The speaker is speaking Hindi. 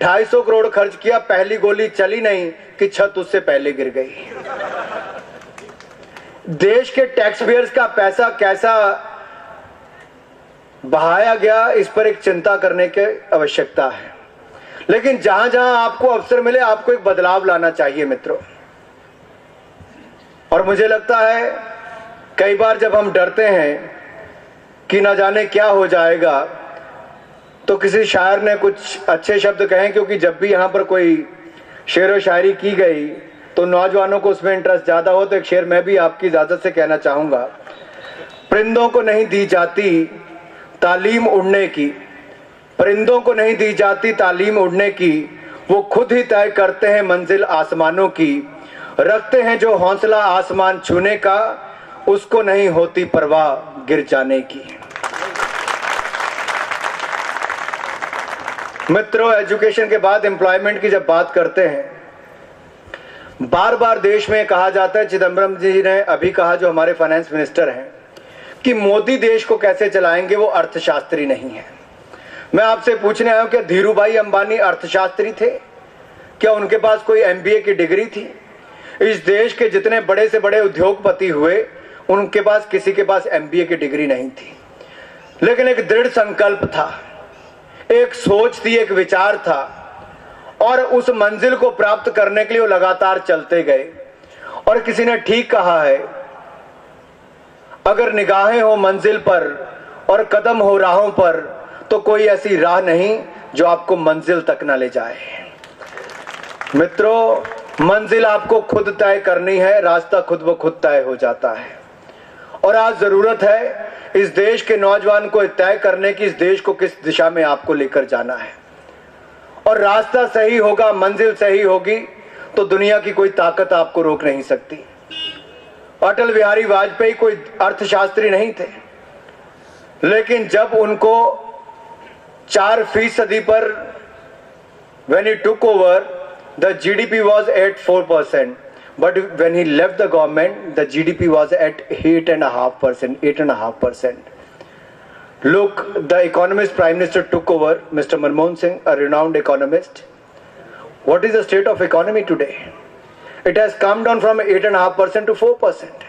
250 करोड़ खर्च किया, पहली गोली चली नहीं कि छत उससे पहले गिर गई। देश के टैक्स पेयर्स का पैसा कैसा बहाया गया, इस पर एक चिंता करने की आवश्यकता है। लेकिन जहां जहां आपको अवसर मिले, आपको एक बदलाव लाना चाहिए मित्रों। और मुझे लगता है कई बार जब हम डरते हैं कि ना जाने क्या हो जाएगा, तो किसी शायर ने कुछ अच्छे शब्द कहे, क्योंकि जब भी यहां पर कोई शेर व शायरी की गई तो नौजवानों को उसमें इंटरेस्ट ज्यादा हो, तो एक शेर मैं भी आपकी इजाजत से कहना चाहूंगा। परिंदों को नहीं दी जाती तालीम उड़ने की, परिंदों को नहीं दी जाती तालीम उड़ने की, वो खुद ही तय करते हैं मंजिल आसमानों की। रखते हैं जो हौसला आसमान छूने का, उसको नहीं होती परवाह गिर जाने की। मित्रों, एजुकेशन के बाद एम्प्लॉयमेंट की जब बात करते हैं, बार बार देश में कहा जाता है, चिदम्बरम जी ने अभी कहा, जो हमारे फाइनेंस मिनिस्टर हैं, कि मोदी देश को कैसे चलाएंगे, वो अर्थशास्त्री नहीं है। मैं आपसे पूछने आया हूं, क्या धीरूभाई अंबानी अर्थशास्त्री थे? क्या उनके पास कोई MBA की डिग्री थी? इस देश के जितने बड़े से बड़े उद्योगपति हुए, उनके पास किसी के पास MBA की डिग्री नहीं थी, लेकिन एक दृढ़ संकल्प था, एक सोच थी, एक विचार था, और उस मंजिल को प्राप्त करने के लिए वो लगातार चलते गए। और किसी ने ठीक कहा है, अगर निगाहें हो मंजिल पर और कदम हो राहों पर, तो कोई ऐसी राह नहीं जो आपको मंजिल तक ना ले जाए। मित्रों, मंजिल आपको खुद तय करनी है, रास्ता खुद ब खुद तय हो जाता है। और आज जरूरत है इस देश के नौजवान को तय करने की, इस देश को किस दिशा में आपको लेकर जाना है। और रास्ता सही होगा, मंजिल सही होगी, तो दुनिया की कोई ताकत आपको रोक नहीं सकती। अटल बिहारी वाजपेयी कोई अर्थशास्त्री नहीं थे, लेकिन जब उनको 4% पर when he took over, the GDP was at 4%, but when he left the government, the GDP was at 8.5%. Look, the economist Prime Minister took over, Mr. Manmohan Singh, a renowned economist. What is the state of economy today? It has come down from 8.5% to 4%.